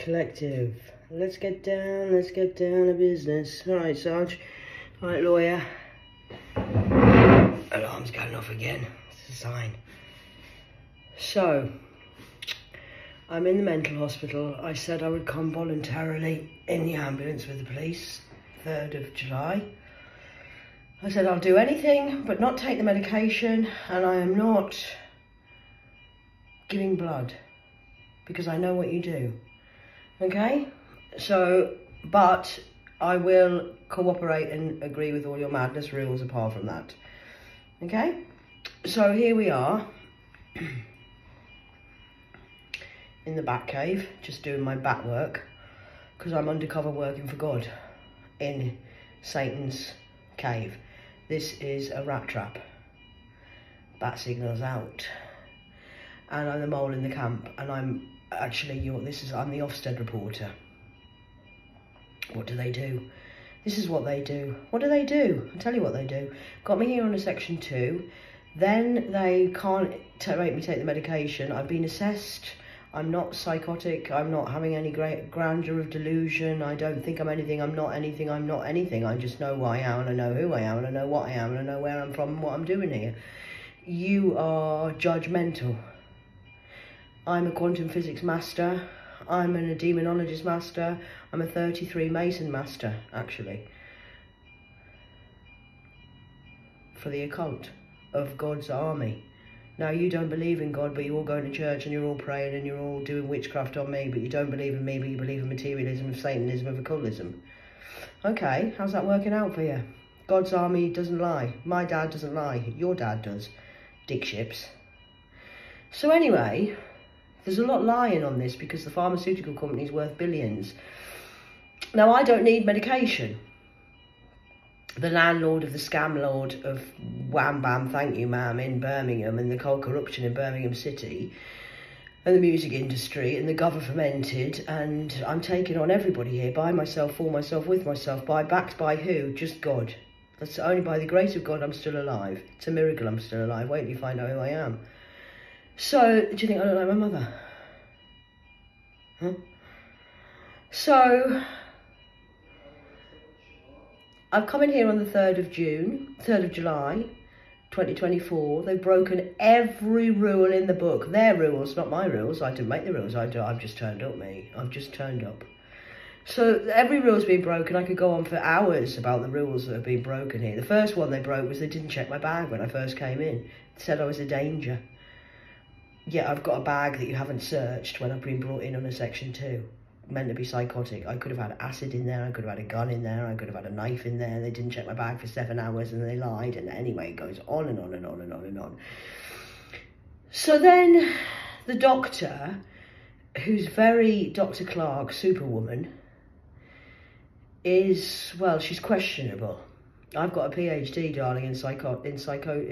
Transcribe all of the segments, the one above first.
Collective. Let's get down to business. All right, Sarge. All right, lawyer. Alarm's going off again. It's a sign. So, I'm in the mental hospital. I said I would come voluntarily in the ambulance with the police, 3rd of July. I said I'll do anything but not take the medication, and I am not giving blood because I know what you do. Okay? So, but I will cooperate and agree with all your madness rules apart from that. Okay? So here we are in the Bat Cave, just doing my bat work because I'm undercover working for God in Satan's cave. This is a rat trap. Bat signals out. And I'm the mole in the camp, and I'm actually I'm the Ofsted reporter. What do they do? This is what they do. What do they do? I'll tell you what they do. Got me here on a section 2. Then they can't make me take the medication. I've been assessed. I'm not psychotic. I'm not having any great grandeur of delusion. I don't think I'm anything. I'm not anything. I'm not anything. I just know what I am, and I know who I am, and I know what I am, and I know where I'm from and what I'm doing here. You are judgmental. I'm a quantum physics master. I'm a demonologist master. I'm a 33 Mason master, actually, for the occult of God's army. Now, you don't believe in God, but you're all going to church and you're all praying and you're all doing witchcraft on me, but you don't believe in me, but you believe in materialism, of Satanism, of occultism. Okay, how's that working out for you? God's army doesn't lie. My dad doesn't lie. Your dad does. Dick ships. So anyway, there's a lot lying on this because the pharmaceutical company's worth billions. Now, I don't need medication. The landlord of the scam lord of Wham Bam Thank You Ma'am in Birmingham, and the coal corruption in Birmingham City, and the music industry, and the governmented, and I'm taking on everybody here, by myself, for myself, with myself, backed by who? Just God. That's only by the grace of God I'm still alive. It's a miracle I'm still alive. Wait till you find out who I am. So, do you think I don't like my mother? Huh? So, I've come in here on the 3rd of July, 2024. They've broken every rule in the book. Their rules, not my rules. I didn't make the rules. I've just turned up, mate. I've just turned up. So every rule's been broken. I could go on for hours about the rules that have been broken here. The first one they broke was they didn't check my bag when I first came in. It said I was a danger. Yeah, I've got a bag that you haven't searched when I've been brought in on a section 2. Meant to be psychotic. I could have had acid in there, I could have had a gun in there, I could have had a knife in there. They didn't check my bag for 7 hours and they lied, and anyway, it goes on and on and on and on and on. So then the doctor, who's very Dr. Clark, superwoman, is, well, she's questionable. I've got a PhD, darling, in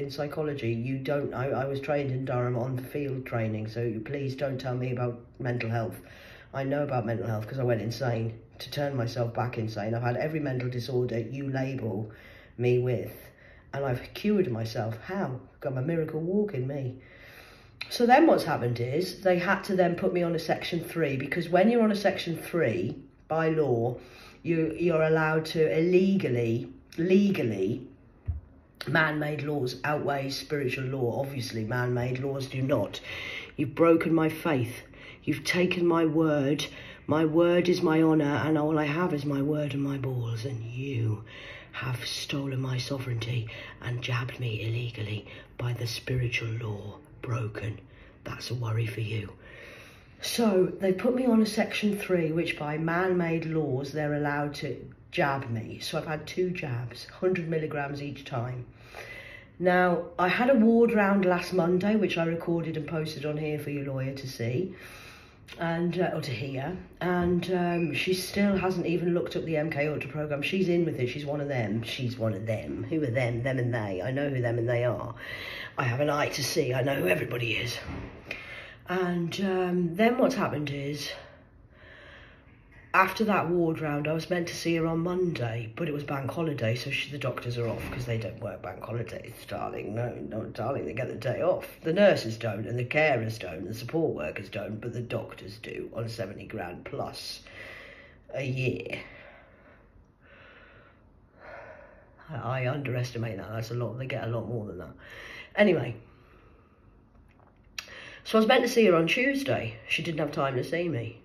psychology. You don't. I was trained in Durham on field training, so please don't tell me about mental health. I know about mental health because I went insane to turn myself back insane. I've had every mental disorder you label me with, and I've cured myself. How? Got a miracle walk in me. So then what's happened is they had to then put me on a section 3, because when you're on a section 3, by law, you're allowed to legally, man-made laws outweigh spiritual law. Obviously, man-made laws do not. You've broken my faith. You've taken my word. My word is my honour, and all I have is my word and my balls. And you have stolen my sovereignty and jabbed me illegally by the spiritual law broken. That's a worry for you. So they put me on a section 3, which by man-made laws, they're allowed to jab me. So I've had 2 jabs, 100 milligrams each time. Now, I had a ward round last Monday, which I recorded and posted on here for your lawyer to see, and or to hear, and she still hasn't even looked up the MK Ultra program. She's in with it. She's one of them. She's one of them. Who are them? Them and they. I know who them and they are. I have an eye to see. I know who everybody is. And then what's happened is, after that ward round, I was meant to see her on Monday, but it was bank holiday, so the doctors are off because they don't work bank holidays, darling. No, darling, they get the day off. The nurses don't, and the carers don't, the support workers don't, but the doctors do on 70 grand plus a year. I underestimate that. That's a lot. They get a lot more than that. Anyway, so I was meant to see her on Tuesday. She didn't have time to see me.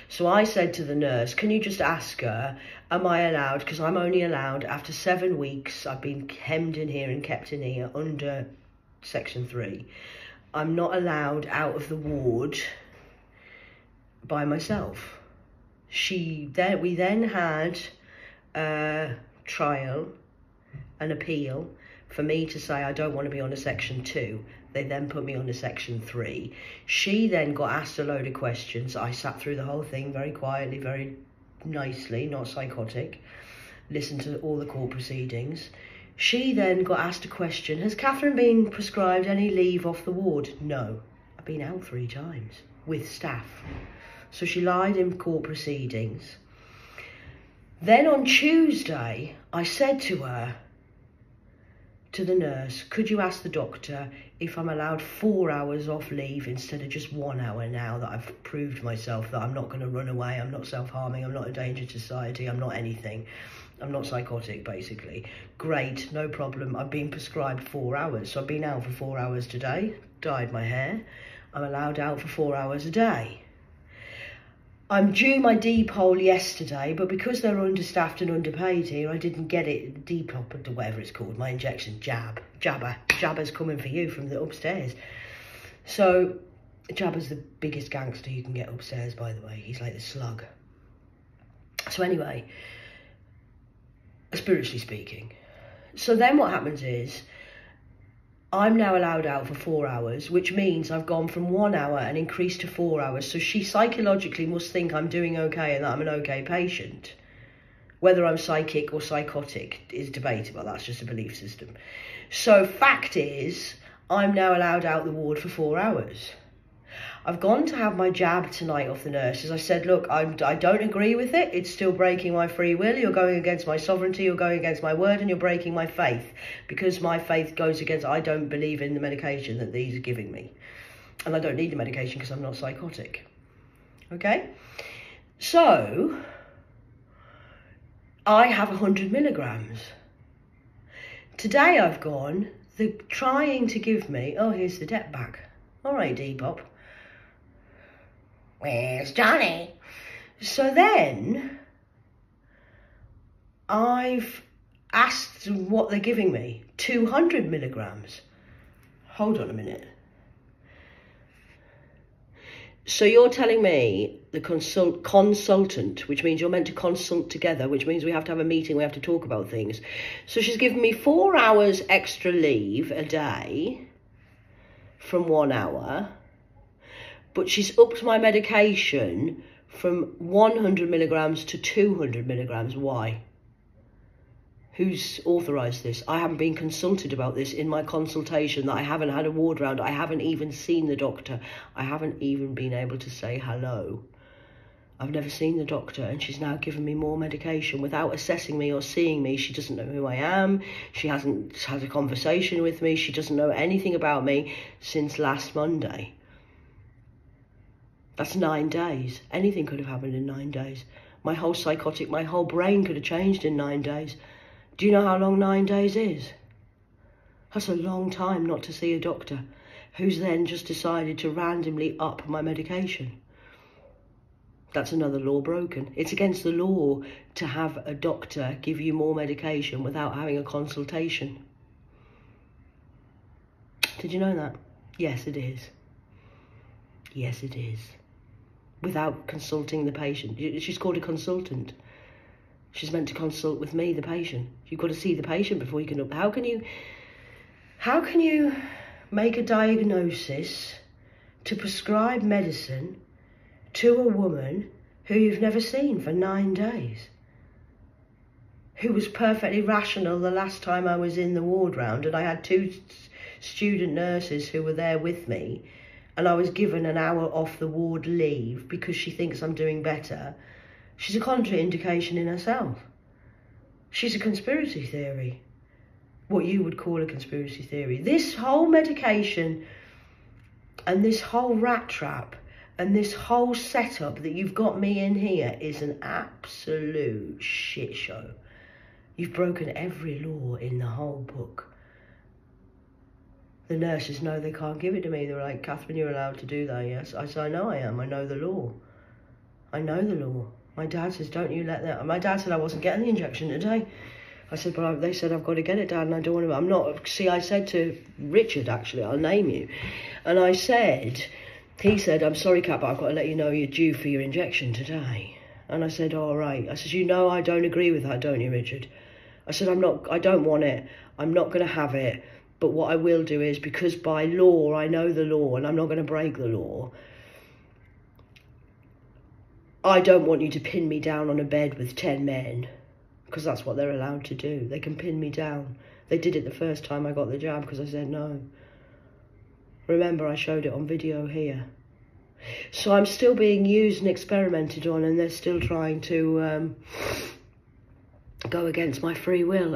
So I said to the nurse, can you just ask her, am I allowed, because I'm only allowed after 7 weeks, I've been hemmed in here and kept in here under Section 3. I'm not allowed out of the ward by myself. We then had a trial, an appeal, for me to say I don't want to be on a Section 2. They then put me on a Section 3. She then got asked a load of questions. I sat through the whole thing very quietly, very nicely, not psychotic. Listened to all the court proceedings. She then got asked a question, has Catherine been prescribed any leave off the ward? No. I've been out 3 times with staff. So she lied in court proceedings. Then on Tuesday, I said to her, to the nurse, could you ask the doctor if I'm allowed 4 hours off leave instead of just 1 hour now that I've proved myself that I'm not going to run away, I'm not self-harming, I'm not a danger to society, I'm not anything. I'm not psychotic, basically. Great, no problem. I've been prescribed 4 hours. So I've been out for 4 hours today, dyed my hair. I'm allowed out for 4 hours a day. I'm due my Depot yesterday, but because they're understaffed and underpaid here, I didn't get it, Depot, or whatever it's called, my injection, Jabba's coming for you from the upstairs. So, Jabba's the biggest gangster you can get upstairs, by the way. He's like the Slug. So anyway, spiritually speaking. So then what happens is, I'm now allowed out for 4 hours, which means I've gone from 1 hour and increased to 4 hours. So she psychologically must think I'm doing okay and that I'm an okay patient. Whether I'm psychic or psychotic is debatable. That's just a belief system. So fact is, I'm now allowed out the ward for 4 hours. I've gone to have my jab tonight off the nurses. I said, look, I don't agree with it. It's still breaking my free will. You're going against my sovereignty. You're going against my word, and you're breaking my faith. Because my faith goes against, I don't believe in the medication that these are giving me. And I don't need the medication because I'm not psychotic. Okay? So, I have 100 milligrams. Today I've gone, they're trying to give me, oh, here's the debt back. All right, Depop. Where's Johnny? So then, I've asked what they're giving me. 200 milligrams. Hold on a minute. So you're telling me the consultant, which means you're meant to consult together, which means we have to have a meeting, we have to talk about things. So she's given me 4 hours extra leave a day from 1 hour. But she's upped my medication from 100 milligrams to 200 milligrams. Why? Who's authorised this? I haven't been consulted about this in my consultation, that I haven't had a ward round. I haven't even seen the doctor. I haven't even been able to say hello. I've never seen the doctor, and she's now given me more medication without assessing me or seeing me. She doesn't know who I am. She hasn't had a conversation with me. She doesn't know anything about me since last Monday. That's 9 days. Anything could have happened in 9 days. My whole brain could have changed in 9 days. Do you know how long 9 days is? That's a long time not to see a doctor, who's then just decided to randomly up my medication. That's another law broken. It's against the law to have a doctor give you more medication without having a consultation. Did you know that? Yes, it is. Yes, it is. Without consulting the patient. She's called a consultant. She's meant to consult with me, the patient. You've got to see the patient before you can... How can you make a diagnosis to prescribe medicine to a woman who you've never seen for 9 days? Who was perfectly rational the last time I was in the ward round, and I had 2 student nurses who were there with me, and I was given an hour off the ward leave because she thinks I'm doing better. She's a contraindication in herself. She's a conspiracy theory. What you would call a conspiracy theory. This whole medication and this whole rat trap and this whole setup that you've got me in here is an absolute shit show. You've broken every law in the whole book. The nurses know they can't give it to me. They're like, Catherine, you're allowed to do that, yes? I said, I know I am. I know the law. I know the law. My dad says, don't you let that... My dad said I wasn't getting the injection today. I said, but they said I've got to get it, Dad, and I don't want to... I'm not... See, I said to Richard, actually, I'll name you. And I said... He said, I'm sorry, Kat, but I've got to let you know you're due for your injection today. And I said, all right. I said, you know I don't agree with that, don't you, Richard? I said, I don't want it. I'm not going to have it. But what I will do is, because by law, I know the law, and I'm not going to break the law, I don't want you to pin me down on a bed with 10 men, because that's what they're allowed to do. They can pin me down. They did it the first time I got the jab because I said no. Remember, I showed it on video here. So I'm still being used and experimented on, and they're still trying to go against my free will.